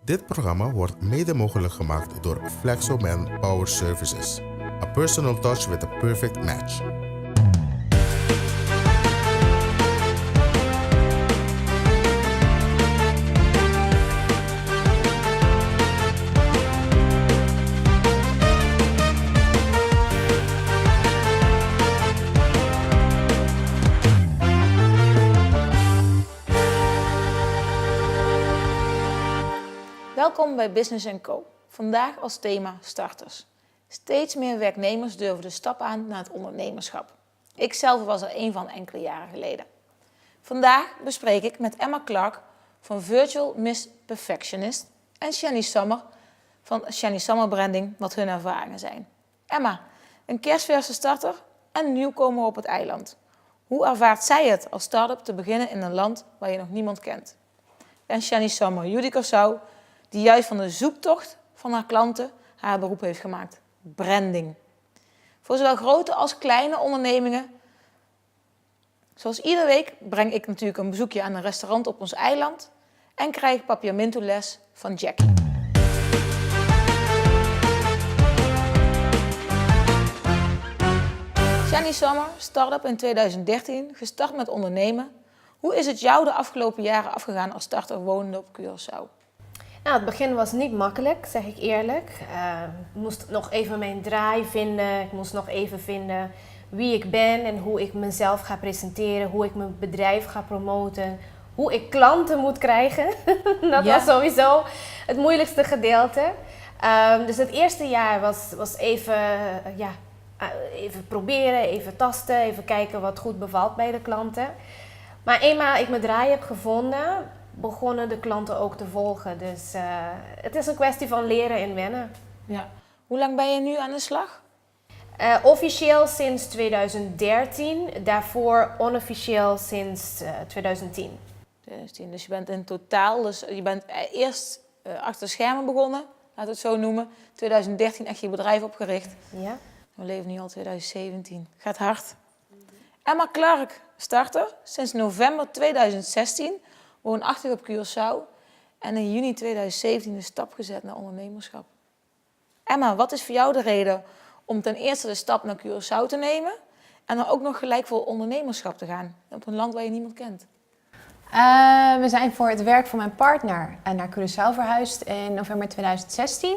Dit programma wordt mede mogelijk gemaakt door Flexoman Power Services. A personal touch with a perfect match. Welkom bij Business & Co. Vandaag als thema starters. Steeds meer werknemers durven de stap aan naar het ondernemerschap. Ik zelf was er een van enkele jaren geleden. Vandaag bespreek ik met Emma Clark van Virtual Miss Perfectionist en Shani Summer van Shani Summer Branding wat hun ervaringen zijn. Emma, een kerstverse starter en nieuwkomer op het eiland. Hoe ervaart zij het als start-up te beginnen in een land waar je nog niemand kent? En Shani Summer, Judy Corsau, die juist van de zoektocht van haar klanten haar beroep heeft gemaakt. Branding. Voor zowel grote als kleine ondernemingen. Zoals iedere week breng ik natuurlijk een bezoekje aan een restaurant op ons eiland en krijg Papiamento les van Jackie. Shani Summer, start-up in 2013, gestart met ondernemen. Hoe is het jou de afgelopen jaren afgegaan als starter wonende op Curaçao? Nou, het begin was niet makkelijk, zeg ik eerlijk. Ik moest nog even mijn draai vinden. Ik moest nog even vinden wie ik ben en hoe ik mezelf ga presenteren. Hoe ik mijn bedrijf ga promoten. Hoe ik klanten moet krijgen. Dat was sowieso het moeilijkste gedeelte. Dus het eerste jaar was even proberen, even tasten. Even kijken wat goed bevalt bij de klanten. Maar eenmaal ik mijn draai heb gevonden, begonnen de klanten ook te volgen. Dus het is een kwestie van leren en wennen. Ja. Hoe lang ben je nu aan de slag? Officieel sinds 2013, daarvoor onofficieel sinds 2010. 2010. Dus je bent in totaal, je bent eerst achter de schermen begonnen, laten we het zo noemen. 2013 echt je bedrijf opgericht. Ja. We leven nu al 2017. Gaat hard. Emma Clark, starter, sinds november 2016. Woonachtig op Curaçao en in juni 2017 de stap gezet naar ondernemerschap. Emma, wat is voor jou de reden om ten eerste de stap naar Curaçao te nemen en dan ook nog gelijk voor ondernemerschap te gaan op een land waar je niemand kent? We zijn voor het werk van mijn partner naar Curaçao verhuisd in november 2016.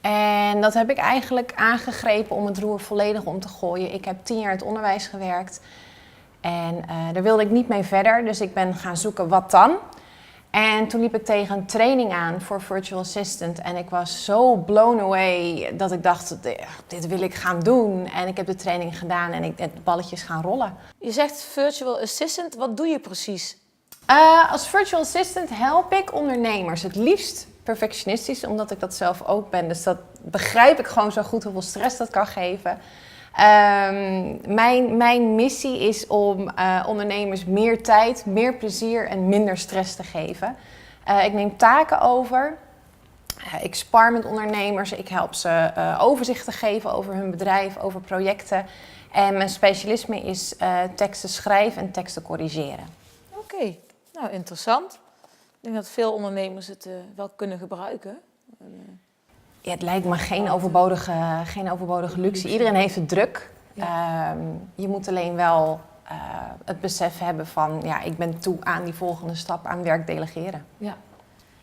En dat heb ik eigenlijk aangegrepen om het roer volledig om te gooien. Ik heb 10 jaar in het onderwijs gewerkt. En daar wilde ik niet mee verder, dus ik ben gaan zoeken wat dan. En toen liep ik tegen een training aan voor Virtual Assistant. En ik was zo blown away dat ik dacht, dit wil ik gaan doen. En ik heb de training gedaan en het balletjes gaan rollen. Je zegt Virtual Assistant, wat doe je precies? Als Virtual Assistant help ik ondernemers. Het liefst perfectionistisch, omdat ik dat zelf ook ben. Dus dat begrijp ik gewoon zo goed hoeveel stress dat kan geven. Mijn missie is om ondernemers meer tijd, meer plezier en minder stress te geven. Ik neem taken over. Ik spar met ondernemers. Ik help ze overzicht te geven over hun bedrijf, over projecten. En mijn specialisme is teksten schrijven en teksten corrigeren. Oké, nou interessant. Ik denk dat veel ondernemers het wel kunnen gebruiken. Ja, het lijkt me geen overbodige luxe. Iedereen heeft het druk. Ja. Je moet alleen wel het besef hebben van, ja, ik ben toe aan die volgende stap, aan werk delegeren. Ja.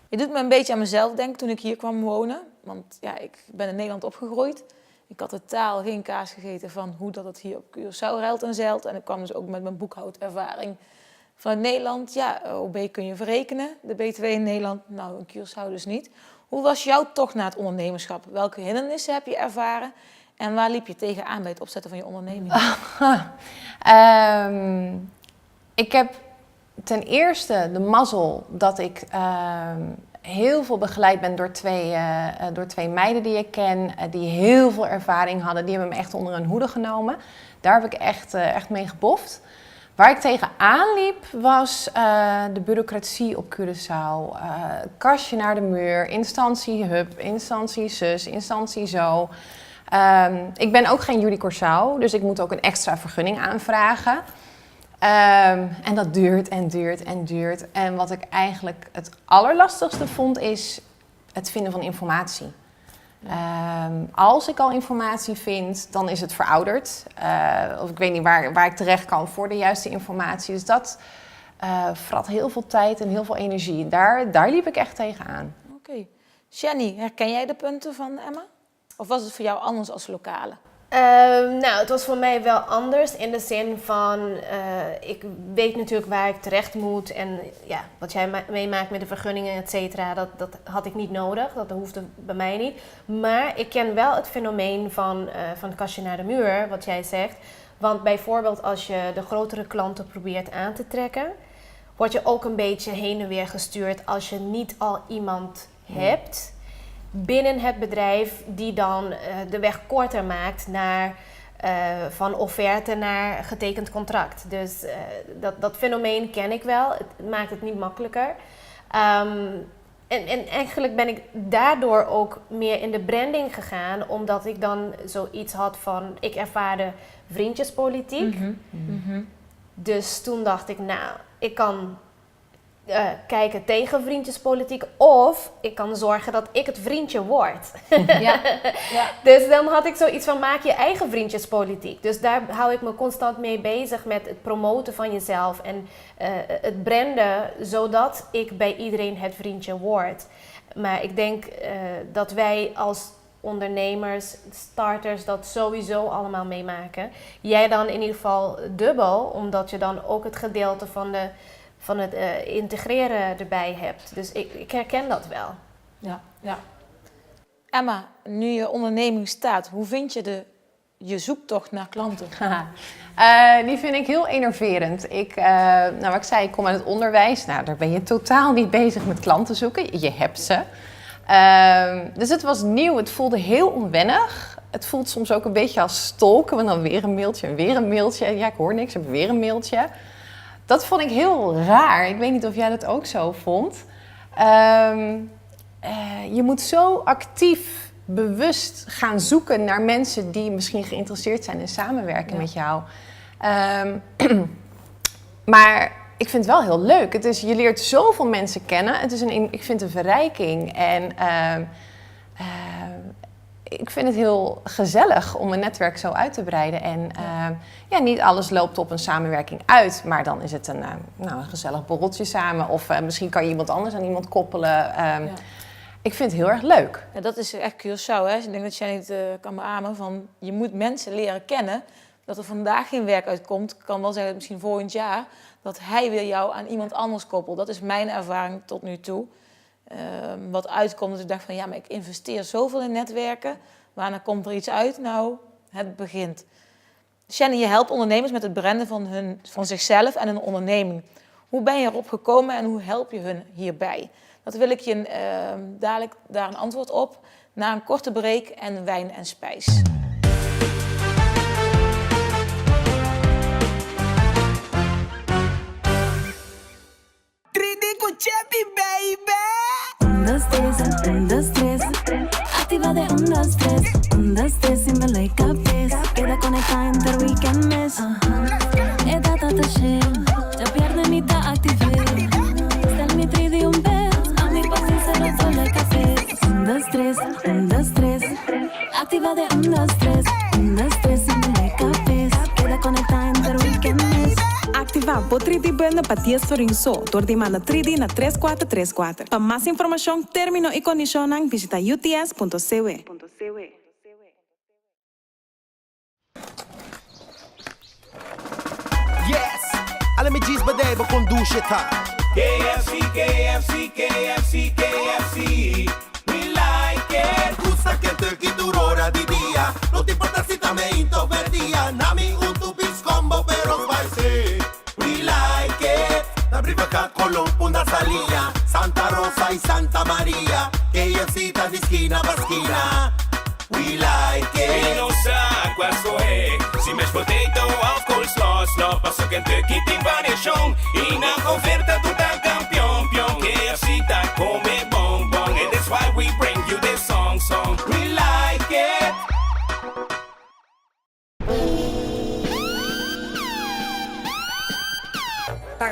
Je doet me een beetje aan mezelf denken toen ik hier kwam wonen. Want ja, ik ben in Nederland opgegroeid. Ik had totaal geen kaas gegeten van hoe dat het hier op Curaçao ruilt en zeilt. En ik kwam dus ook met mijn boekhoudervaring vanuit Nederland. Ja, OB kun je verrekenen, de BTW in Nederland. Nou, in Curaçao dus niet. Hoe was jouw tocht naar het ondernemerschap? Welke hindernissen heb je ervaren? En waar liep je tegenaan bij het opzetten van je onderneming? Ik heb ten eerste de mazzel dat ik heel veel begeleid ben door twee meiden die ik ken. Die heel veel ervaring hadden. Die hebben me echt onder hun hoede genomen. Daar heb ik echt mee geboft. Waar ik tegenaan liep was de bureaucratie op Curaçao. Kastje naar de muur, instantie hub, instantie zus, instantie zo. Ik ben ook geen Judy Corsau, dus ik moet ook een extra vergunning aanvragen. En dat duurt en duurt en duurt. En wat ik eigenlijk het allerlastigste vond is het vinden van informatie. Als ik al informatie vind, dan is het verouderd. Of ik weet niet waar ik terecht kan voor de juiste informatie. Dus dat vrat heel veel tijd en heel veel energie. Daar liep ik echt tegenaan. Oké. Jenny, herken jij de punten van Emma? Of was het voor jou anders als lokale? Nou, het was voor mij wel anders in de zin van, ik weet natuurlijk waar ik terecht moet en ja, wat jij meemaakt met de vergunningen, et cetera, dat had ik niet nodig, dat hoefde bij mij niet. Maar ik ken wel het fenomeen van het kastje naar de muur, wat jij zegt. Want bijvoorbeeld als je de grotere klanten probeert aan te trekken, word je ook een beetje heen en weer gestuurd als je niet al iemand hebt binnen het bedrijf die dan de weg korter maakt naar van offerte naar getekend contract. Dus dat fenomeen ken ik wel. Het maakt het niet makkelijker. En eigenlijk ben ik daardoor ook meer in de branding gegaan, omdat ik dan zoiets had van, ik ervaarde vriendjespolitiek. Dus toen dacht ik, nou, ik kan kijken tegen vriendjespolitiek of ik kan zorgen dat ik het vriendje word. Ja. Dus dan had ik zoiets van, maak je eigen vriendjespolitiek. Dus daar hou ik me constant mee bezig met het promoten van jezelf en het branden, zodat ik bij iedereen het vriendje word. Maar ik denk dat wij als ondernemers, starters, dat sowieso allemaal meemaken. Jij dan in ieder geval dubbel, omdat je dan ook het gedeelte van het integreren erbij hebt. Dus ik herken dat wel. Ja. Emma, nu je onderneming staat, hoe vind je je zoektocht naar klanten? Die vind ik heel enerverend. Wat ik zei, ik kom uit het onderwijs. Nou, daar ben je totaal niet bezig met klanten zoeken. Je hebt ze. Dus het was nieuw. Het voelde heel onwennig. Het voelt soms ook een beetje als stalken. Want dan weer een mailtje en weer een mailtje. Ja, ik hoor niks, ik heb weer een mailtje. Dat vond ik heel raar. Ik weet niet of jij dat ook zo vond. Je moet zo actief, bewust gaan zoeken naar mensen die misschien geïnteresseerd zijn in samenwerken met jou. Maar ik vind het wel heel leuk. Je leert zoveel mensen kennen. Ik vind het een verrijking. En ik vind het heel gezellig om mijn netwerk zo uit te breiden. En niet alles loopt op een samenwerking uit. Maar dan is het een gezellig borreltje samen. Of misschien kan je iemand anders aan iemand koppelen. Ik vind het heel erg leuk. Ja, dat is echt Curaçao, hè? Ik denk dat jij niet kan beamen van, je moet mensen leren kennen. Dat er vandaag geen werk uitkomt, kan wel zeggen misschien volgend jaar, dat hij weer jou aan iemand anders koppelt. Dat is mijn ervaring tot nu toe. Wat uitkomt, dat ik dacht van, ja, maar ik investeer zoveel in netwerken. Wanneer komt er iets uit? Nou, het begint. Jenny, je helpt ondernemers met het branden van zichzelf en hun onderneming. Hoe ben je erop gekomen en hoe help je hun hierbij? Dat wil ik je dadelijk daar een antwoord op. Na een korte break en wijn en spijs. Un, dos, tres, un, dos, tres. Activa de un, dos, tres. Un, dos, tres, sin verlo y capes. Queda conectada en the weekend mes. Eda tata shell. Ya pierde mitad activé. Stel mi 3D un bes. A mi paciencia lo solo café. Un, dos, tres, un, dos, tres. Activa de un, dos, tres. Un, dos, tres, sin verlo y capes. Queda conectada en the weekend mes. Activa o 3D Banda para ti Sorinso. Door die mannen 3D na 3434. Para más información, término y condiciones, visita uts.cw. Yes, alle met G's bedrijven kon douchen ta. KFC, KFC, KFC, KFC. We like it. Gusta Kentucky tu hora di dia. No te importa si también into per día. Nami un two-piece combo pero spicy. We like it. La briva ca Colón, Punta Salía. Santa Rosa y Santa María. KFC ta di esquina a esquina. We like it. E não sabe qual sou eu. Se meus potato of coleslaw. Não passo Kentucky tem variação. E na oferta tu tá campeão. Pião KFC tá come bom bom. And that's why we bring you this song. We like it.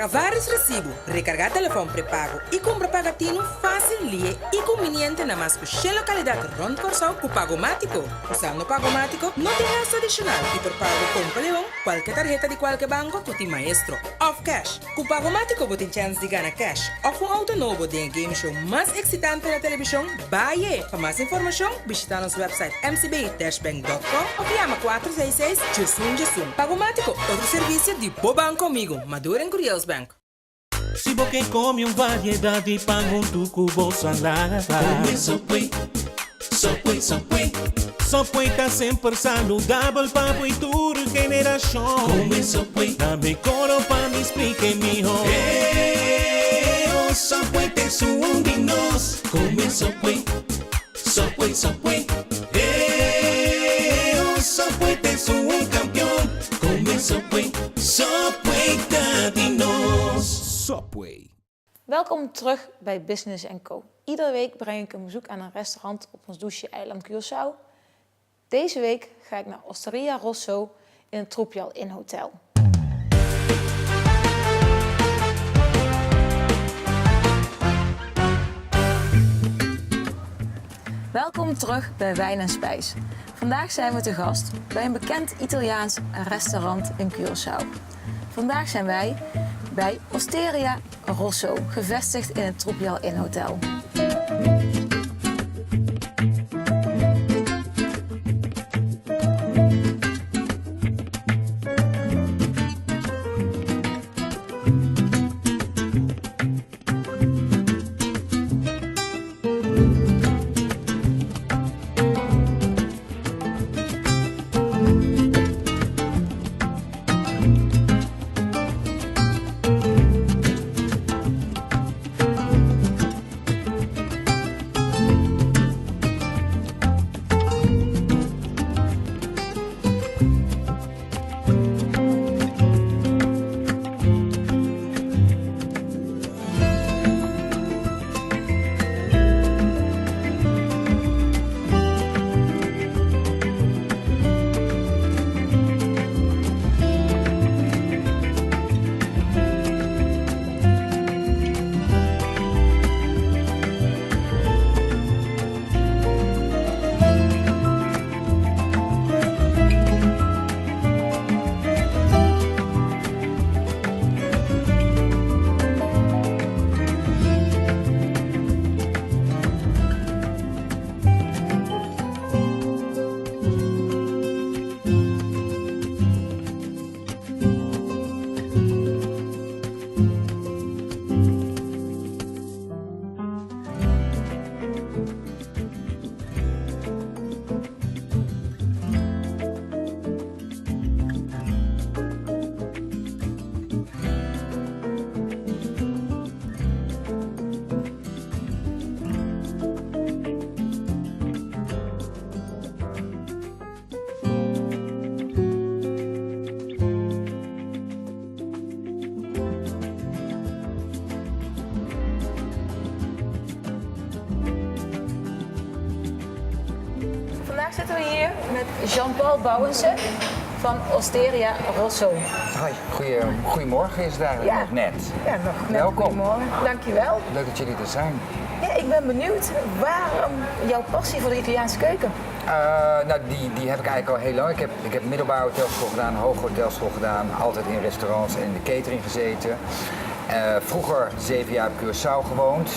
paga vários recibos, recargar telefone pré-pago e compra pagatino fácil lie e conveniente na mais que localidade rond Corsão com Pagomático. Usando Pagomático, não tem gasto adicional e por pago com Leão, qualquer tarjeta de qualquer banco, tu tem maestro. Off cash. Com Pagomático, você tem chance de ganhar cash. Ou um auto novo de game show mais excitante na televisão, Baie. Para mais informação, visita nosso website mcb-bank.com ou chama 466-Jusum. Pagomático, outro serviço de Boban comigo, Maduro em Curious Bank. Se você come variedade de pão, tuco, bolsa, salada. Come Subway, Subway, Subway. Subway tá sempre saudável para a futura geração. Come Subway, dá-me coro para me explicar melhor. O Subway tem suor de nós. Come Subway, Subway, Subway. O Subway tem suor campeão. Come Subway, Subway tá de nós. Subway. Welkom terug bij Business & Co. Iedere week breng ik een bezoek aan een restaurant op ons douche-eiland Curaçao. Deze week ga ik naar Osteria Rosso in het Tropial Inn Hotel. Welkom terug bij Wijn en Spijs. Vandaag zijn we te gast bij een bekend Italiaans restaurant in Curaçao. Vandaag zijn wij bij Osteria Rosso, gevestigd in het Tropial Inn Hotel. Vandaag zitten we hier met Jean-Paul Bouwense van Osteria Rosso. Hoi, goedemorgen is het eigenlijk nog net. Ja, nog net. Welkom. Goedemorgen. Dankjewel. Leuk dat jullie er zijn. Ja, ik ben benieuwd, waarom jouw passie voor de Italiaanse keuken? Nou, die heb ik eigenlijk al heel lang. Ik heb middelbare hotelschool gedaan, hoge hotelschool gedaan, altijd in restaurants en in de catering gezeten. Vroeger 7 jaar op Curaçao gewoond.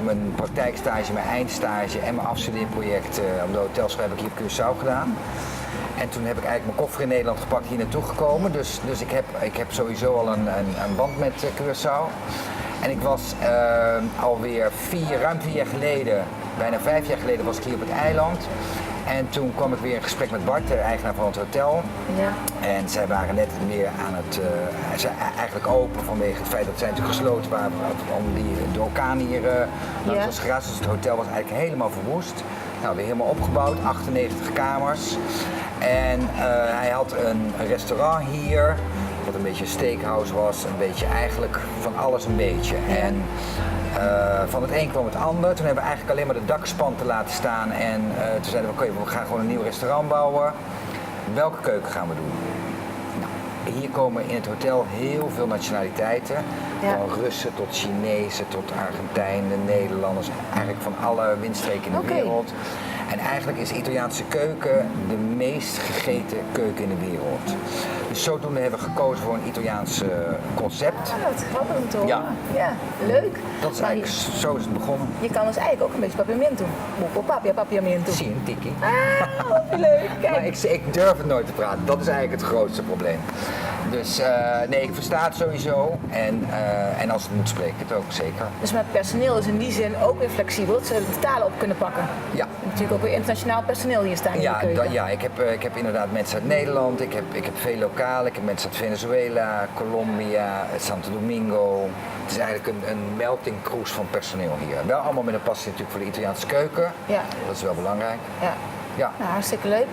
Mijn praktijkstage, mijn eindstage en mijn afstudeerproject op de hotelschool heb ik hier op Curaçao gedaan. En toen heb ik eigenlijk mijn koffer in Nederland gepakt, hier naartoe gekomen. Dus ik heb sowieso al een band met Curaçao. En ik was alweer ruim 4 jaar geleden, bijna 5 jaar geleden, was ik hier op het eiland. En toen kwam ik weer in gesprek met Bart, de eigenaar van het hotel. Ja. En zij waren net weer aan het, eigenlijk open vanwege het feit dat zij natuurlijk gesloten waren om de orkaan hier langs was geraast. Dus het hotel was eigenlijk helemaal verwoest. Nou, weer helemaal opgebouwd, 98 kamers. En hij had een restaurant hier, wat een beetje een steakhouse was, een beetje eigenlijk van alles een beetje. Ja. En van het een kwam het ander. Toen hebben we eigenlijk alleen maar de dakspanten laten staan en toen zeiden we, oké, we gaan gewoon een nieuw restaurant bouwen. Welke keuken gaan we doen? Nou, hier komen in het hotel heel veel nationaliteiten. Ja. Van Russen tot Chinezen tot Argentijnen, Nederlanders. Eigenlijk van alle windstreken in de Oké. wereld. En eigenlijk is de Italiaanse keuken de meest gegeten keuken in de wereld. Dus zodoende hebben we gekozen voor een Italiaans concept. Ah, wat grappig om te horen. Ja. Ja, leuk. Dat is Maar eigenlijk, zo is het begonnen. je kan dus eigenlijk ook een beetje papiamento. Papiamento. Zie een tikkie. Ah, wat leuk. Kijk. Maar ik durf het nooit te praten. Dat is eigenlijk het grootste probleem. Dus nee, ik versta het sowieso. En als het moet, spreek ik het ook zeker. Dus met personeel is in die zin ook weer flexibel. Dat ze de talen op kunnen pakken. Ja. Je hebt natuurlijk ook weer internationaal personeel hier staan in Ja, de keuken. ik heb inderdaad mensen uit Nederland, ik heb veel lokaal, ik heb mensen uit Venezuela, Colombia, Santo Domingo. Het is eigenlijk een melting cruise van personeel hier. Wel allemaal met een passie natuurlijk voor de Italiaanse keuken. Ja. Dat is wel belangrijk. Ja. Ja, Nou, hartstikke leuk.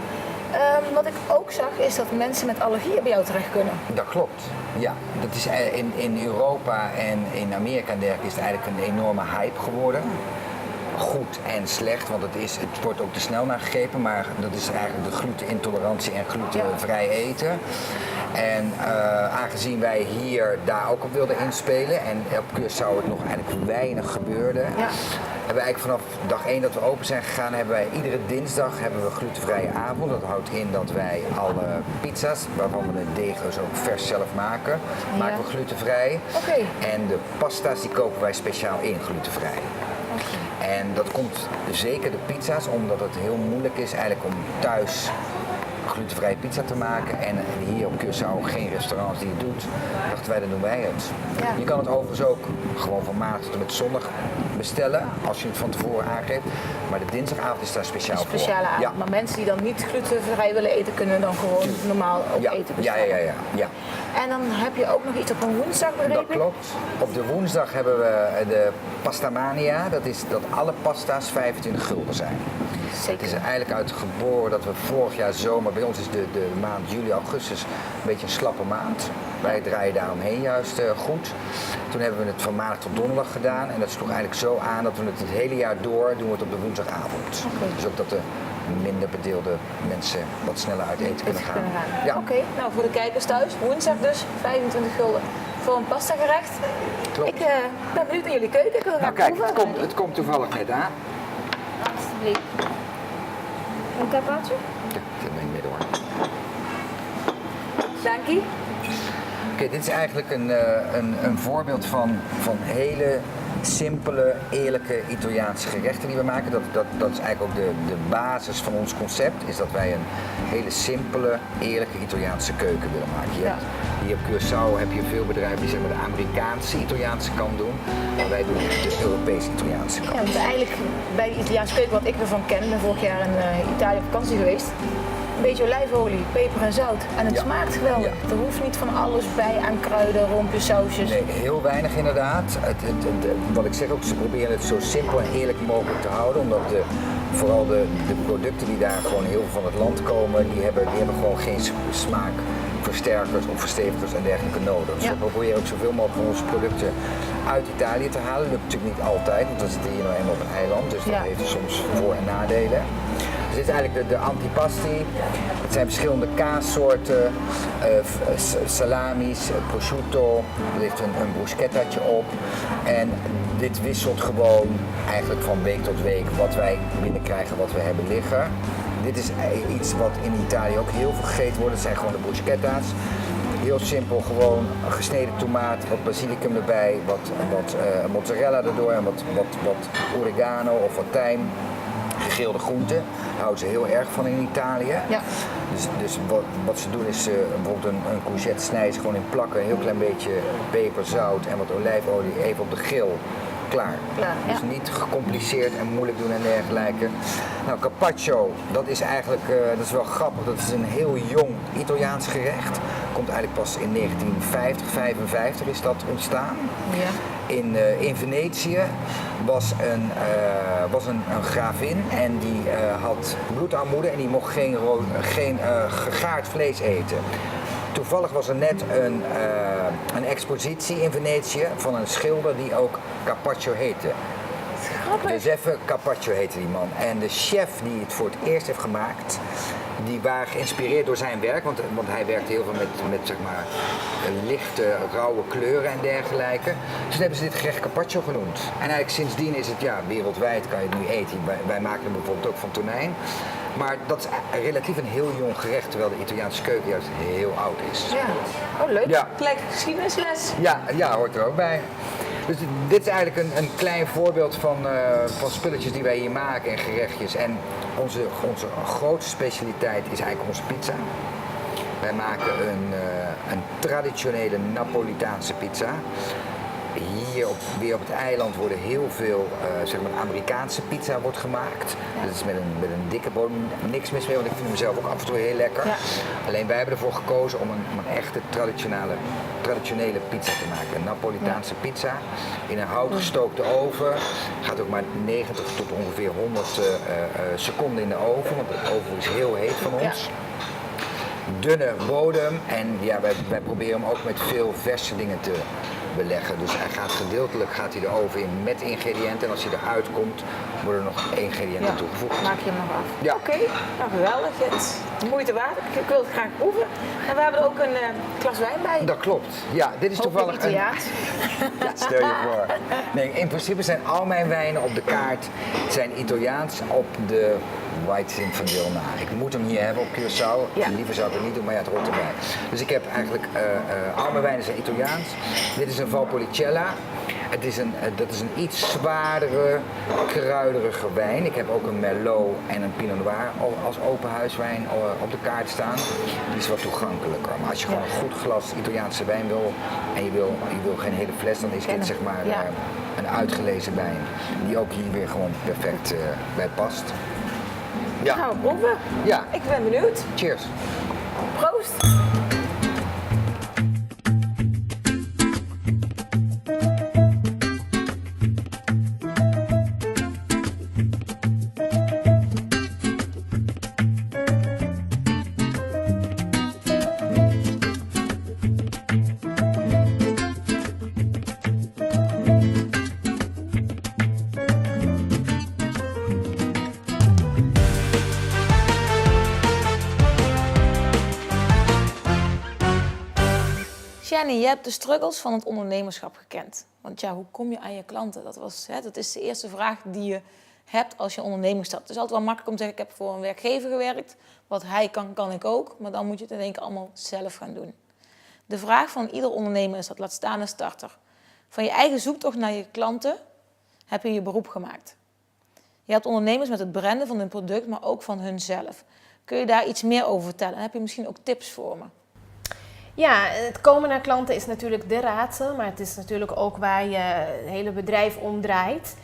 Wat ik ook zag is dat mensen met allergieën bij jou terecht kunnen. dat klopt. Ja, dat is in Europa en in Amerika en dergelijke is het eigenlijk een enorme hype geworden. Goed en slecht, want het wordt ook te snel nagegrepen, maar dat is eigenlijk de glutenintolerantie en glutenvrij eten. En aangezien wij hier daar ook op wilden inspelen en op Curaçao het nog eigenlijk weinig gebeurde, hebben we eigenlijk vanaf dag 1 dat we open zijn gegaan, hebben wij iedere dinsdag hebben we glutenvrije avond. Dat houdt in dat wij alle pizza's, waarvan we de deeg dus ook vers zelf maken, maken we glutenvrij. Oké. En de pasta's die kopen wij speciaal in glutenvrij. En dat komt zeker de pizza's, omdat het heel moeilijk is eigenlijk om thuis glutenvrije pizza te maken. En hier op Curaçao geen restaurants die het doet. Dachten wij, dan doen wij het. Ja. Je kan het overigens ook gewoon van maandag tot en met zondag bestellen, als je het van tevoren aangeeft. Maar de dinsdagavond is daar speciaal voor. Speciale avond. Ja. Maar mensen die dan niet glutenvrij willen eten, kunnen dan gewoon normaal ook Ja. eten Ja, bestellen. ja. En dan heb je ook nog iets op een woensdag, begreep Dat ik? klopt. Op de woensdag hebben we de Pastamania. Dat is dat alle pasta's 25 gulden zijn. Het is er eigenlijk uit geboren dat we vorig jaar zomer, bij ons is de maand juli, augustus een beetje een slappe maand. Wij draaien daaromheen juist goed. Toen hebben we het van maandag tot donderdag gedaan en dat sloeg eigenlijk zo aan dat we het hele jaar door doen we het op de woensdagavond. Dus ook dat de minder bedeelde mensen wat sneller uit eten kunnen gaan. Ja. Oké, nou voor de kijkers thuis, woensdag dus, 25 gulden voor een pasta gerecht. Klopt. Ik ben benieuwd naar jullie keuken, ik wil Nou graag kijk, proeven. het komt toevallig net aan. Alsjeblieft. Een carpaccio? Ja, dit in het midden hoor. Dankie. Oké, dit is eigenlijk een voorbeeld van hele simpele, eerlijke Italiaanse gerechten die we maken. Dat is eigenlijk ook de basis van ons concept, is dat wij een hele simpele, eerlijke Italiaanse keuken willen maken. Hier op Curaçao heb je veel bedrijven die zeg maar de Amerikaanse Italiaanse kant doen, maar wij doen de Europese Italiaanse kant. Ja, want eigenlijk bij de Italiaanse keuken, wat ik ervan ken, ik ben vorig jaar in Italië op vakantie geweest. Een beetje olijfolie, peper en zout. En het smaakt geweldig. Ja. Er hoeft niet van alles bij aan kruiden, rompjes, sausjes. Nee, heel weinig inderdaad. Wat ik zeg ook, ze proberen het zo simpel en eerlijk mogelijk te houden. Omdat vooral de producten die daar gewoon heel veel van het land komen, die hebben gewoon geen smaakversterkers of verstevigers en dergelijke nodig. Dus we proberen ook zoveel mogelijk van onze producten uit Italië te halen. Dat lukt natuurlijk niet altijd, want we zitten hier nou eenmaal op een eiland. Dus dat heeft soms voor- en nadelen. Dus dit is eigenlijk de antipasti. Het zijn verschillende kaassoorten, salamis, prosciutto. Er ligt een bruschettaatje op. En dit wisselt gewoon eigenlijk van week tot week wat wij binnenkrijgen, wat we hebben liggen. Dit is iets wat in Italië ook heel veel gegeten wordt. Het zijn gewoon de bruschetta's. Heel simpel, gewoon een gesneden tomaat, wat basilicum erbij, wat mozzarella erdoor en wat oregano of wat tijm. Gegrilde groenten, daar houden ze heel erg van in Italië. Ja. Dus wat ze doen is bijvoorbeeld een courgette snijden ze gewoon in plakken, een heel klein beetje peper, zout en wat olijfolie even op de grill. Klaar. Dus niet gecompliceerd en moeilijk doen en dergelijke. Nou, carpaccio, dat is eigenlijk, dat is wel grappig, dat is een heel jong Italiaans gerecht. Komt eigenlijk pas in 1950, 55 is dat ontstaan. Ja. In Venetië was een gravin en die had bloedarmoede en die mocht geen gegaard vlees eten. Toevallig was er net een expositie in Venetië van een schilder die ook Carpaccio heette. Giuseppe Carpaccio heette die man. En de chef die het voor het eerst heeft gemaakt, die waren geïnspireerd door zijn werk, want hij werkt heel veel met zeg maar lichte, rauwe kleuren en dergelijke. Dus toen hebben ze dit gerecht carpaccio genoemd. En eigenlijk sindsdien is het, wereldwijd kan je het nu eten. Wij maken het bijvoorbeeld ook van tonijn. Maar dat is relatief een heel jong gerecht, terwijl de Italiaanse keuken juist heel oud is. Ja. Oh, leuk. Ja. Gelijk geschiedenisles. Ja, hoort er ook bij. Dus dit is eigenlijk een klein voorbeeld van spulletjes die wij hier maken en gerechtjes. En onze grootste specialiteit is eigenlijk onze pizza. Wij maken een traditionele Napolitaanse pizza. Hier weer op het eiland worden heel veel zeg maar Amerikaanse pizza wordt gemaakt. Dat is met een dikke bodem, niks mis mee, want ik vind hem zelf ook af en toe heel lekker. Ja. Alleen wij hebben ervoor gekozen om een echte traditionele pizza te maken. Een Napolitaanse pizza in een houtgestookte oven. Gaat ook maar 90 tot ongeveer 100 seconden in de oven, want de oven is heel heet van ons. Dunne bodem en wij proberen hem ook met veel verse dingen te beleggen. Dus gedeeltelijk gaat hij de oven in met ingrediënten en als hij eruit komt, worden er nog ingrediënten toegevoegd. Maak je hem nog af. Ja. Oké, nou geweldig. Het is moeite waard. Ik wil het graag proeven. En we hebben er ook een glas wijn bij. Dat klopt. Ja, dit is toevallig Italiaans. Ja, stel je voor. Nee, in principe zijn al mijn wijnen op de kaart zijn Italiaans op de White Zinfandel na. Ik moet hem hier hebben op Curaçao. Ja. Liever zou ik het niet doen, maar ja, het hoort erbij. Dus ik heb eigenlijk, al mijn wijnen zijn Italiaans. Dit is een Valpolicella. Dat is een iets zwaardere, kruiderige wijn. Ik heb ook een Merlot en een Pinot Noir als openhuiswijn op de kaart staan. Die is wat toegankelijker. Maar als je gewoon een goed glas Italiaanse wijn wil en je wil geen hele fles, dan is dit zeg maar een uitgelezen wijn. Die ook hier weer gewoon perfect bij past. Ja. Gaan we proeven? Ja. Ik ben benieuwd. Cheers. Proost. Jenny, je hebt de struggles van het ondernemerschap gekend. Want ja, hoe kom je aan je klanten? Dat is de eerste vraag die je hebt als je onderneming stapt. Het is altijd wel makkelijk om te zeggen, ik heb voor een werkgever gewerkt. Wat hij kan, kan ik ook. Maar dan moet je het in één keer allemaal zelf gaan doen. De vraag van ieder ondernemer is dat, laat staan een starter. Van je eigen zoektocht naar je klanten heb je je beroep gemaakt. Je hebt ondernemers met het branden van hun product, maar ook van hunzelf. Kun je daar iets meer over vertellen? En heb je misschien ook tips voor me? Ja, het komen naar klanten is natuurlijk de raadsel, maar het is natuurlijk ook waar je het hele bedrijf om draait.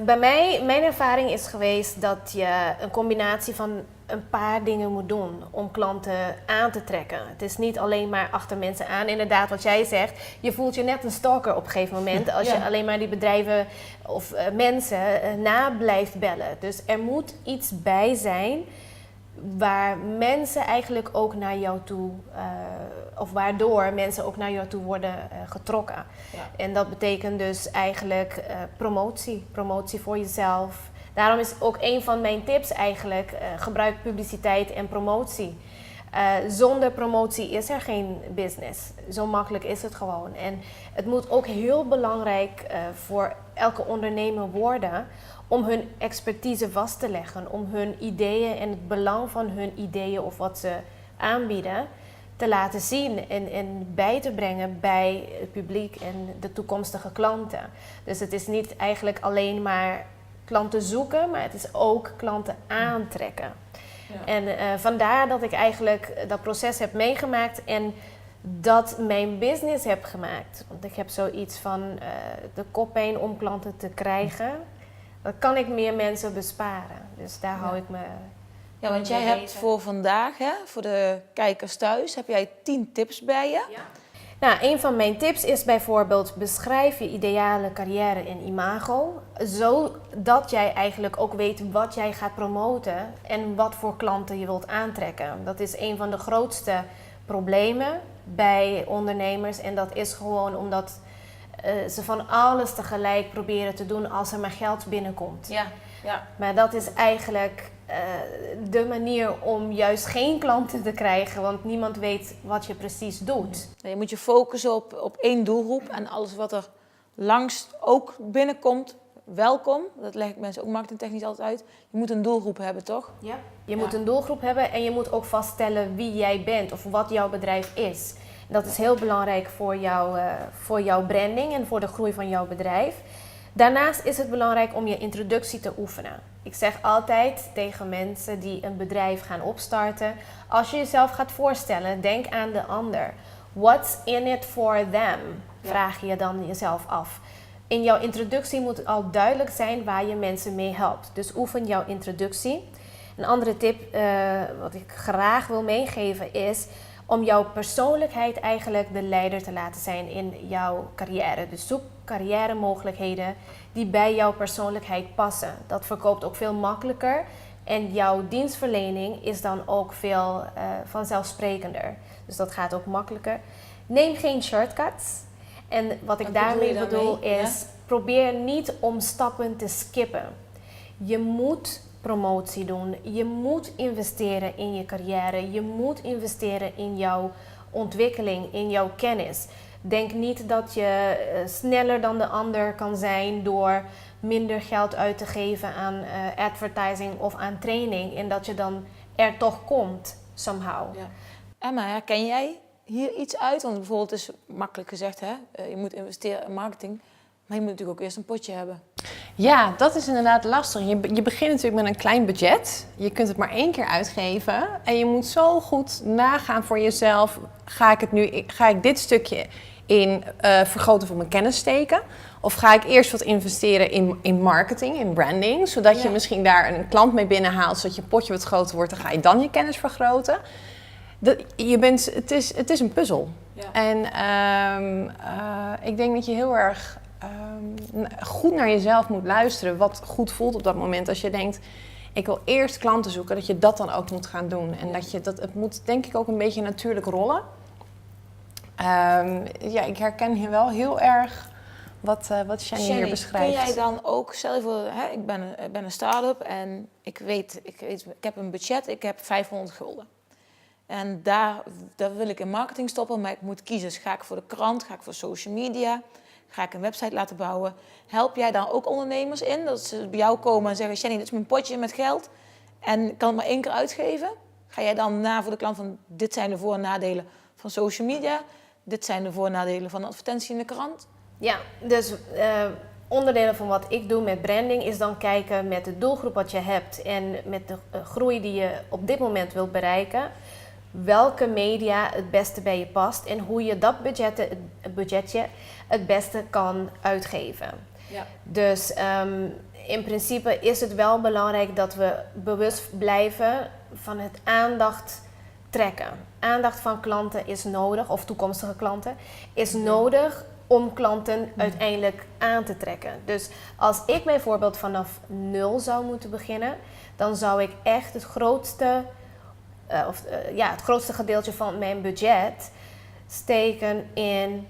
Bij mij, mijn ervaring is geweest dat je een combinatie van een paar dingen moet doen om klanten aan te trekken. Het is niet alleen maar achter mensen aan. Inderdaad, wat jij zegt, je voelt je net een stalker op een gegeven moment als je alleen maar die bedrijven of mensen na blijft bellen. Dus er moet iets bij zijn waar mensen eigenlijk ook naar jou toe, of waardoor mensen ook naar jou toe worden getrokken. Ja. En dat betekent dus eigenlijk promotie voor jezelf. Daarom is ook een van mijn tips eigenlijk, gebruik publiciteit en promotie. Zonder promotie is er geen business. Zo makkelijk is het gewoon. En het moet ook heel belangrijk voor elke ondernemer worden om hun expertise vast te leggen, om hun ideeën en het belang van hun ideeën of wat ze aanbieden te laten zien en bij te brengen bij het publiek en de toekomstige klanten. Dus het is niet eigenlijk alleen maar klanten zoeken, maar het is ook klanten aantrekken. Ja. En vandaar dat ik eigenlijk dat proces heb meegemaakt en dat mijn business heb gemaakt. Want ik heb zoiets van de koppijn om klanten te krijgen. Dan kan ik meer mensen besparen. Dus daar hou ik me. Ja, want jij hebt voor vandaag, voor de kijkers thuis, heb jij 10 tips bij je? Ja. Nou, een van mijn tips is bijvoorbeeld beschrijf je ideale carrière en imago. Zodat jij eigenlijk ook weet wat jij gaat promoten en wat voor klanten je wilt aantrekken. Dat is een van de grootste problemen bij ondernemers. En dat is gewoon omdat ze van alles tegelijk proberen te doen als er maar geld binnenkomt. Ja. Maar dat is eigenlijk de manier om juist geen klanten te krijgen, want niemand weet wat je precies doet. Je moet je focussen op één doelgroep en alles wat er langs ook binnenkomt, welkom. Dat leg ik mensen ook marketingtechnisch altijd uit. Je moet een doelgroep hebben, toch? Ja. Je moet een doelgroep hebben en je moet ook vaststellen wie jij bent of wat jouw bedrijf is. Dat is heel belangrijk voor jouw branding en voor de groei van jouw bedrijf. Daarnaast is het belangrijk om je introductie te oefenen. Ik zeg altijd tegen mensen die een bedrijf gaan opstarten, als je jezelf gaat voorstellen, denk aan de ander. What's in it for them? Vraag je dan jezelf af. In jouw introductie moet het al duidelijk zijn waar je mensen mee helpt. Dus oefen jouw introductie. Een andere tip wat ik graag wil meegeven is om jouw persoonlijkheid eigenlijk de leider te laten zijn in jouw carrière. Dus zoek carrière-mogelijkheden die bij jouw persoonlijkheid passen. Dat verkoopt ook veel makkelijker en jouw dienstverlening is dan ook veel vanzelfsprekender. Dus dat gaat ook makkelijker. Neem geen shortcuts. En wat ik daarmee bedoel is, probeer niet om stappen te skippen. Je moet promotie doen. Je moet investeren in je carrière. Je moet investeren in jouw ontwikkeling, in jouw kennis. Denk niet dat je sneller dan de ander kan zijn door minder geld uit te geven aan advertising of aan training. En dat je dan er toch komt, somehow. Ja. Emma, herken jij hier iets uit? Want bijvoorbeeld is makkelijk gezegd, hè? Je moet investeren in marketing. Maar je moet natuurlijk ook eerst een potje hebben. Ja, dat is inderdaad lastig. Je begint natuurlijk met een klein budget. Je kunt het maar 1 keer uitgeven. En je moet zo goed nagaan voor jezelf. Ga ik dit stukje in vergroten van mijn kennis steken? Of ga ik eerst wat investeren in marketing, in branding? Zodat je misschien daar een klant mee binnenhaalt. Zodat je potje wat groter wordt. Dan ga je dan je kennis vergroten. Het is een puzzel. Ja. En ik denk dat je heel erg goed naar jezelf moet luisteren. Wat goed voelt op dat moment. Als je denkt, ik wil eerst klanten zoeken. Dat je dat dan ook moet gaan doen. En het moet denk ik ook een beetje natuurlijk rollen. Ik herken hier wel heel erg wat Jenny hier beschrijft. Kun jij dan ook, stel je voor, ik ben een start-up en ik heb een budget, ik heb 500 gulden. En daar wil ik in marketing stoppen, maar ik moet kiezen. Dus ga ik voor de krant, ga ik voor social media, ga ik een website laten bouwen. Help jij dan ook ondernemers in? Dat ze bij jou komen en zeggen, Jenny, dit is mijn potje met geld en ik kan het maar 1 keer uitgeven. Ga jij dan voor de klant van, dit zijn de voor- en nadelen van social media, dit zijn de voor- en nadelen van advertentie in de krant? Ja, dus onderdelen van wat ik doe met branding is dan kijken met de doelgroep wat je hebt en met de groei die je op dit moment wilt bereiken, welke media het beste bij je past en hoe je dat budgetje het beste kan uitgeven. Ja. Dus in principe is het wel belangrijk dat we bewust blijven van het aandacht trekken. Aandacht van klanten is nodig, of toekomstige klanten, is nodig om klanten uiteindelijk aan te trekken. Dus als ik bijvoorbeeld vanaf 0 zou moeten beginnen, dan zou ik echt het grootste gedeelte van mijn budget steken in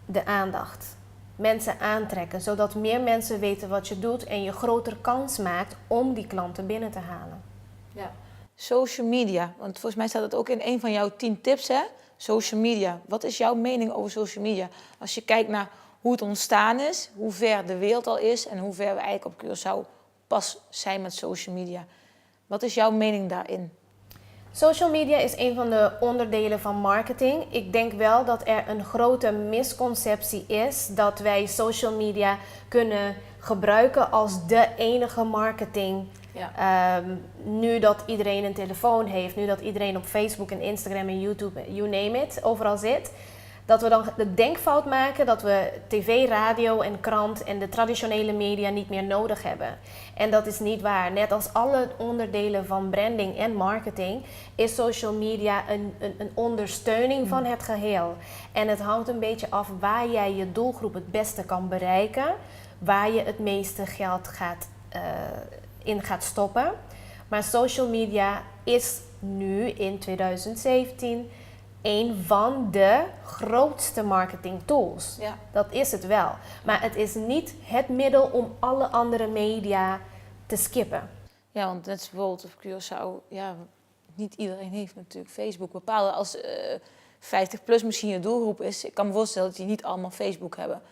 de aandacht. Mensen aantrekken, zodat meer mensen weten wat je doet en je grotere kans maakt om die klanten binnen te halen. Ja. Social media, want volgens mij staat dat ook in een van jouw 10 tips, hè? Social media. Wat is jouw mening over social media? Als je kijkt naar hoe het ontstaan is, hoe ver de wereld al is en hoe ver we eigenlijk op Curaçao pas zijn met social media. Wat is jouw mening daarin? Social media is een van de onderdelen van marketing. Ik denk wel dat er een grote misconceptie is dat wij social media kunnen gebruiken als de enige marketing. Ja. Nu dat iedereen een telefoon heeft, nu dat iedereen op Facebook en Instagram en YouTube, you name it, overal zit. Dat we dan de denkfout maken dat we tv, radio en krant en de traditionele media niet meer nodig hebben. En dat is niet waar. Net als alle onderdelen van branding en marketing is social media een ondersteuning van het geheel. En het hangt een beetje af waar jij je doelgroep het beste kan bereiken, waar je het meeste geld in gaat stoppen. Maar social media is nu in 2017 een van de grootste marketing tools. Ja. Dat is het wel. Maar het is niet het middel om alle andere media te skippen. Ja, want net als bijvoorbeeld op Curaçao, ja, niet iedereen heeft natuurlijk Facebook. Bepaalde als 50 plus misschien je doelgroep is. Ik kan me voorstellen dat die niet allemaal Facebook hebben.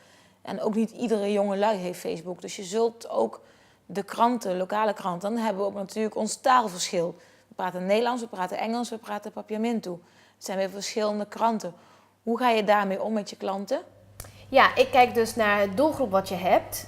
En ook niet iedere jonge lui heeft Facebook. Dus je zult ook de kranten, lokale kranten, dan hebben we ook natuurlijk ons taalverschil. We praten Nederlands, we praten Engels, we praten Papiamento. Het zijn weer verschillende kranten. Hoe ga je daarmee om met je klanten? Ja, ik kijk dus naar het doelgroep wat je hebt.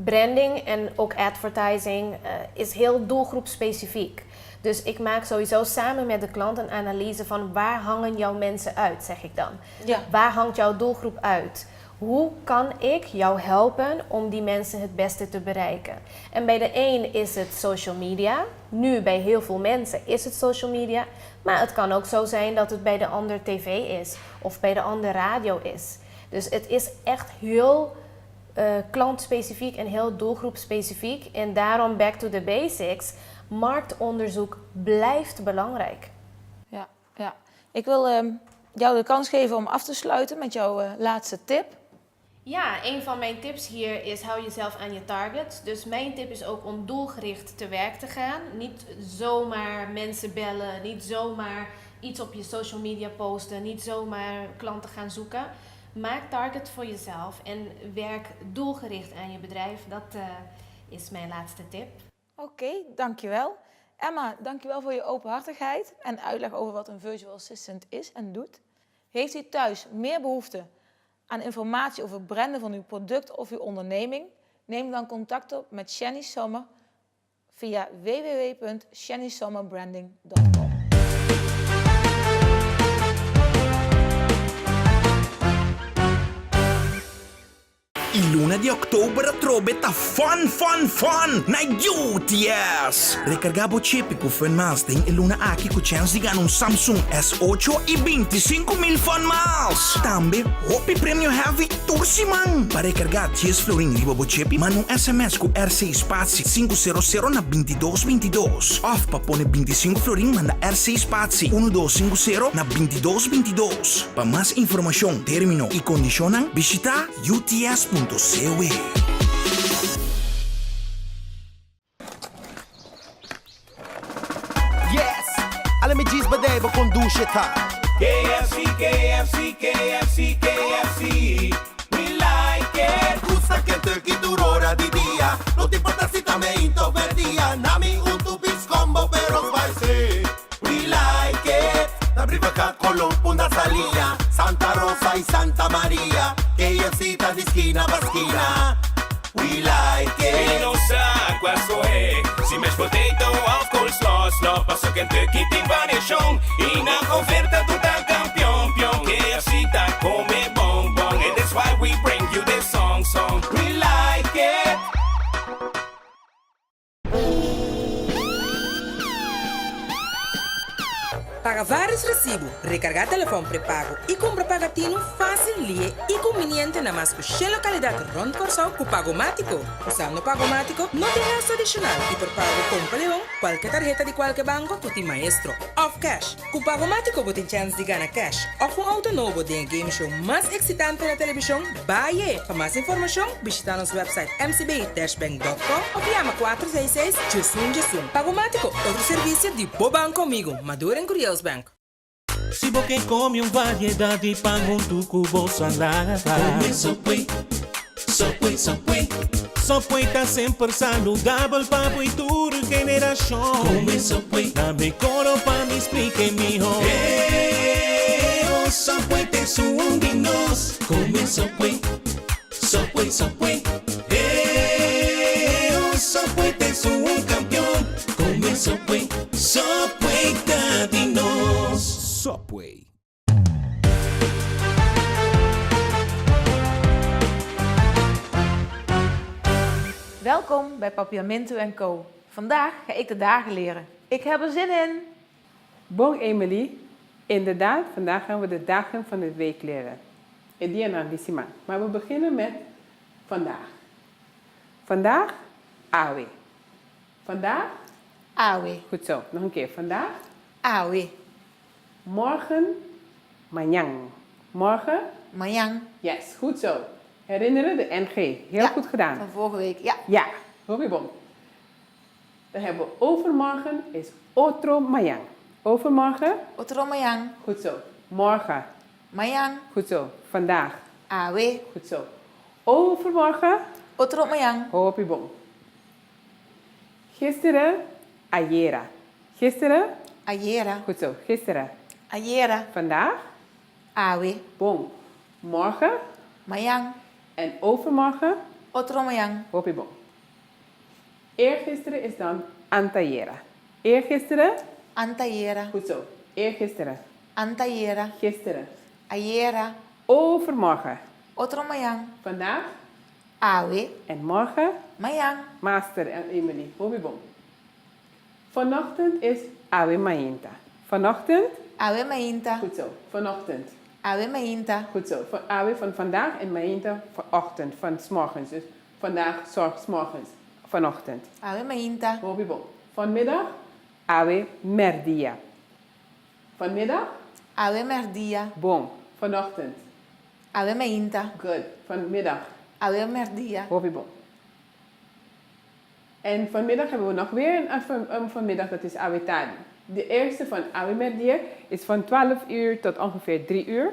Branding en ook advertising is heel doelgroepspecifiek. Dus ik maak sowieso samen met de klant een analyse van waar hangen jouw mensen uit, zeg ik dan. Ja. Waar hangt jouw doelgroep uit? Hoe kan ik jou helpen om die mensen het beste te bereiken? En bij de een is het social media. Nu bij heel veel mensen is het social media. Maar het kan ook zo zijn dat het bij de ander tv is of bij de ander radio is. Dus het is echt heel klantspecifiek en heel doelgroepspecifiek. En daarom back to the basics. Marktonderzoek blijft belangrijk. Ja, ja. Ik wil jou de kans geven om af te sluiten met jouw laatste tip. Ja, een van mijn tips hier is hou jezelf aan je target. Dus mijn tip is ook om doelgericht te werk te gaan. Niet zomaar mensen bellen, niet zomaar iets op je social media posten, niet zomaar klanten gaan zoeken. Maak target voor jezelf en werk doelgericht aan je bedrijf. Dat is mijn laatste tip. Oké, dankjewel. Emma, dankjewel voor je openhartigheid en uitleg over wat een virtual assistant is en doet. Heeft u thuis meer behoefte aan informatie over het branden van uw product of uw onderneming? Neem dan contact op met Shani Sommer via www.shanysommerbranding.com. Il luna di ottobre trobeta fun na UTS. Recargabo chip com fun miles tem il luna aqui com chance de ganhar um Samsung S8 e 25.000 fun miles. Tambe, hopi prêmio heavy tursimang. Para recargar 10 florin ribobo chip, manda um SMS com RC Spazi 500 na 2222. Of para pôr 25 florin, manda RC Spazi 1250 na 2222. Para mais informação, termino e condicionam, visita UTS.com. Yes, alle met jeans bedrijven conduce ta. KFC, KFC, KFC, KFC. We like it. Gusta Kentucky durora di dia. No te importa si también introvertida. Nami un tupis combo pero spicy. We like it. La brivaca Colón, Punta Salía, Santa Rosa y Santa María. KFC ta di esquina pa' esquina. We like E it. não sabe qual é. Se mexe potato of coleslaw. Não passa Kentucky tem variação. E na oferta tu tá campeão. KFC tá come bom bom. And that's why we bring you this song. We like it. Paga vários recibos, recargar telefone pré-pago e compra pagatino fácil, lie e conveniente na mais que localidade rond Corsão com Pagomático. Usando Pagomático, não tem gasto adicional e por pago com Leão, qualquer tarjeta de qualquer banco, tu tem maestro. Off cash. Com Pagomático, você tem chance de ganhar cash. Ou um auto novo de game show mais excitante na televisão, Baie. Para mais informação, visita nosso website mcb-bank.com ou chama 466-JUSUN. Pagomático, outro serviço de boa banco comigo, Maduro em Curious Bank. Se você come variedade para um tuco bolsa lava. Come Subway, Subway, Subway. Subway tá sempre saudável para a futura geração. Come Subway, dá-me coro para me explicar melhor. O Subway tem sumo de nós. Come Subway, Subway, Subway. O Subway tem sumo campeão. Come Subway, Subway tá de nós. Subway. Welkom bij Papiamento & Co. Vandaag ga ik de dagen leren. Ik heb er zin in. Bon Emily, inderdaad, vandaag gaan we de dagen van de week leren. Edianandissima. Maar we beginnen met vandaag. Vandaag, awe. Vandaag, awe. goed zo, nog een keer. Vandaag, awe. morgen, Mañang. Morgen? Mañang. Yes, goed zo. Herinneren de NG. Heel goed gedaan. Van vorige week, ja. Ja, Robibom. Dan hebben we overmorgen is otro mañang. Overmorgen? Otro mañang. Goed zo. Morgen? Mañang. Goed zo. Vandaag? Awe. Goed zo. Overmorgen? Otro mañang. Robibom. Gisteren? Ayer. Gisteren? Ayer. Goed zo. Gisteren. Ayer. Vandaag? Awe. Bom. Morgen? Mañang. En overmorgen? Otro mañang. Robibom. Eergisteren is dan antayera. Eergisteren? Antayera. Goed zo. Eergisteren. Antayera. Gisteren. Ayer. Overmorgen. Otro mañang. Vandaag? Awe. En morgen? Mañang. Master en Emily. Robibom. Vanochtend is Awe Mainta. Vanochtend? Awe Mainta. Goed zo. Vanochtend. Awe Mainta. Goed zo. Awe van vandaag en Mainta vanochtend. Van 's morgens. Dus vandaag zorg 's morgens. Vanochtend. Awe Mainta. Robibom. Vanmiddag? Awe Merdia. Vanmiddag? Awe Merdia. Bom. Vanochtend. Awe Mainta. Good. Vanmiddag. Awe Merdia. Robibom. En vanmiddag hebben we nog weer een vanmiddag, dat is Awe Tadi. De eerste van Awe Merdia is van 12 uur tot ongeveer 3 uur.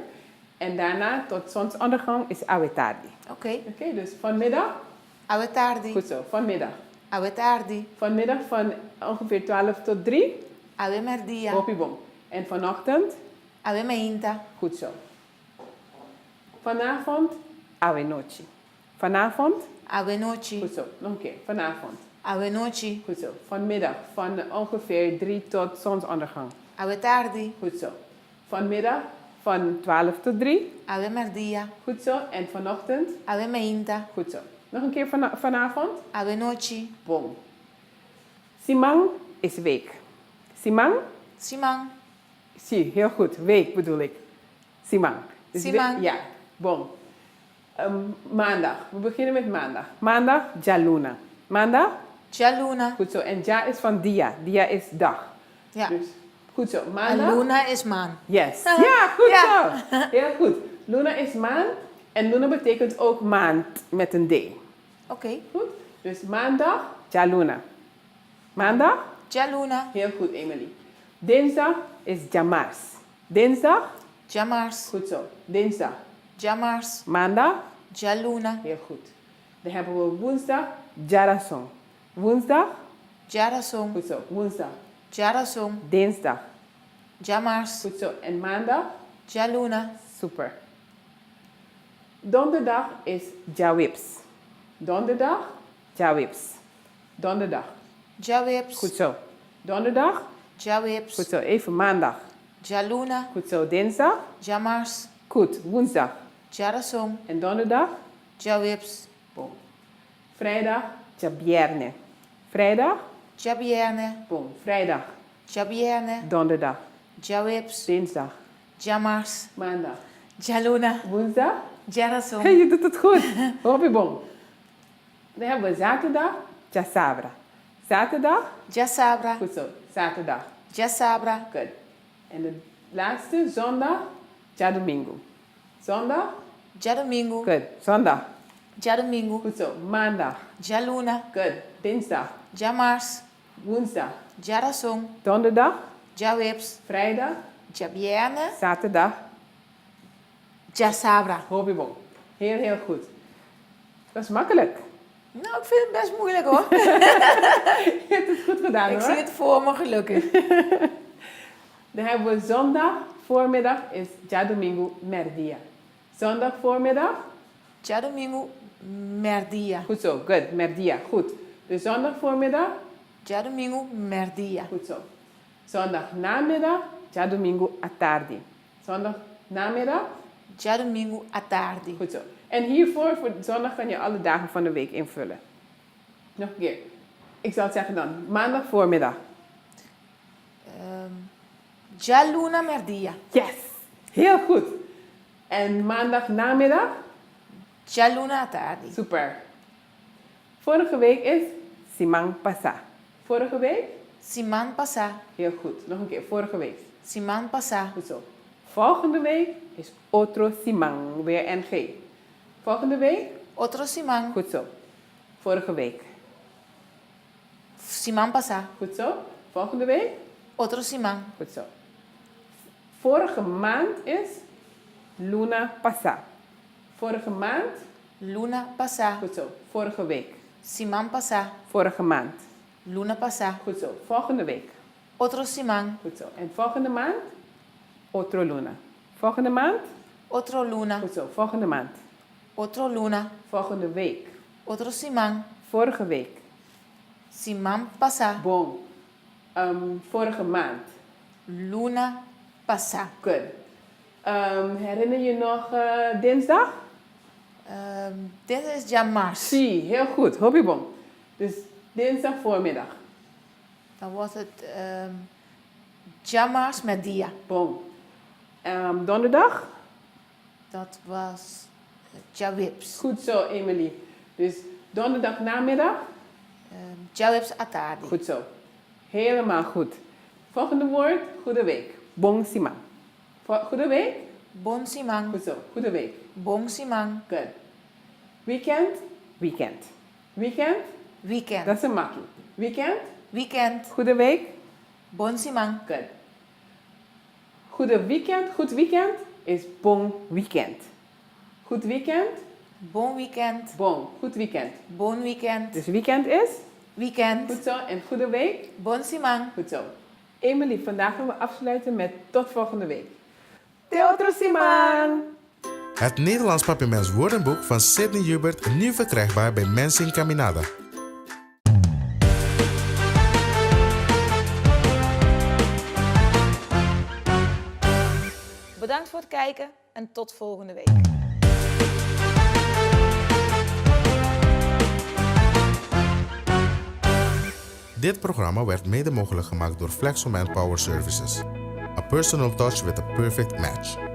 En daarna tot zonsondergang is Awe Tadi. Oké. Oké, dus vanmiddag? Awe Tardi. Goed zo, vanmiddag. Awe Tardi. Vanmiddag van ongeveer 12 tot 3? Awe Merdia. Robibom. En vanochtend? Awe Mainta. Goed zo. Vanavond? Awe Nochi. Vanavond? Awe Nochi. Goed zo, nog een keer. Vanavond. Awe Nochi. Goed zo. Vanmiddag van ongeveer 3 tot zonsondergang. Awe Tardi. Goed zo. Vanmiddag van 12 tot 3. Awe Merdia. Goed zo. En vanochtend? Awe Mainta. Goed zo. Nog een keer vanavond? Awe Nochi. Bom. Simang is week. Simang? Simang. Zie, heel goed. Week bedoel ik. Simang. Dus Simang. ja, bom. Maandag. We beginnen met maandag. Maandag, Jaluna. Maandag? Jaluna. Goed zo. En Ja is van dia. Dia is dag. Ja. Dus goed zo. Maandag? En Luna is maan. Yes. Ja, goed Ja. zo. Heel goed. Luna is maan. En Luna betekent ook maand met een D. Oké. Goed. Dus maandag, Jaluna. Maandag? Jaluna. Heel goed, Emily. Dinsdag is Jamars. Dinsdag? Jamars. Goed zo. Dinsdag. Jamars. Maandag? Jaluna. Heel goed. Dan hebben we woensdag, Jarasong. Woensdag? Jarasong. Goed zo. Woensdag. Jarasong. Dinsdag. Jamars. Goed zo. En maandag? Jaluna. Super. Donderdag is Jawips. Donderdag, Jawips. Donderdag. Jawips. Goed zo. Donderdag? Jawips. Goed zo. Even maandag. Jaluna. Goed zo. Dinsdag? Jamars. Goed. Woensdag. Jarasong. En donderdag? Jawips. Boom. Vrijdag? Jabierne. Vrijdag? Jabierne. Boom. Vrijdag. Jabierne. Donderdag. Jawips. Dinsdag. Jamars. Maandag. Jaluna. Woensdag? Jarasong. Hey, je doet het goed. Hoppie-bom. Dan hebben we zaterdag, Jasabra. Zaterdag? Jasabra. Goed zo. Zaterdag. Jasabra. Good. En de laatste, zondag, Jadomingo. Zondag? Jadomingo. Good. Zondag. Jadomingo. Goed zo. Maandag. Jaluna. Good. Dinsdag. Jamars. Woensdag. Jarasong. Donderdag. Jawips. Vrijdag. Jabierne. Zaterdag. Jasabra. Hobbybom. Heel, heel goed. Dat is makkelijk. Nou, ik vind het best moeilijk hoor. Je hebt het goed gedaan Ik hoor. zie het voor me gelukkig. Dan hebben we zondag voormiddag is Jadomingo Merdia. Zondag voormiddag? Jadomingo Merdia. Goed zo, good. Merdia, goed. Dus zondag voormiddag? Jadomingo Merdia. Goed zo. Zondag namiddag? Jadomingo Atardi. Zondag namiddag? Jadomingo Atardi. Goed zo. En hiervoor, voor zondag, kan je alle dagen van de week invullen. Nog een keer. Ik zal het zeggen dan. Maandag voormiddag. Jaluna Merdia. Yes! Heel goed. En maandag namiddag? Jaluna Atardi. Super. Vorige week is Simang Pasa. Vorige week? Siman Pasa. Heel goed. Nog een keer. Vorige week. Siman Pasa. Goed zo. Volgende week is otro simang, weer NG. Volgende week? Otro simang. Goed zo. Vorige week. Simang pasa. Goed zo. Volgende week? Otro simang. Goed zo. Vorige maand is luna pasa. Vorige maand? Luna pasa. Goed zo. Vorige week. Simang pasa. Vorige maand. Luna pasa. Goed zo. Volgende week. Otro simang. Goed zo. En volgende maand? Otro luna. Volgende maand? Otro luna. Goed zo. Volgende maand. Otro luna. Volgende week. Otro simang. Vorige week. Simang pasa. Bon. Vorige maand. Luna pasa. Good. Herinner je nog dinsdag? Dit is Jamars. Zie, heel goed. Hobbybom. Dus dinsdag voormiddag. Dan wordt het Jamars met dia. Bom. Donderdag? Dat was Jawips. Goed zo, Emily. Dus donderdag namiddag? Jawips atadi. Goed zo. Helemaal goed. Volgende woord, goede week. Bong simang. Goede week? Bon simang. Goed zo. Goede week. Bong simang. Good. Weekend? Weekend. Weekend? Weekend. Dat is een makkie. Weekend? Weekend. Goede week? Bon simang. Good. Goede weekend, goed weekend is bon weekend. Goed weekend? Bon weekend. Bon, goed weekend. Bon weekend. Dus weekend is? Weekend. Goed zo. En goede week? Bon simang. Goed zo. Emily, vandaag gaan we afsluiten met tot volgende week. Teotro simang! Het Nederlands Papiermens woordenboek van Sydney Hubert nu verkrijgbaar bij Mensing Caminada. Bedankt voor het kijken en tot volgende week. Dit programma werd mede mogelijk gemaakt door Flexo Manpower Services. A personal touch with a perfect match.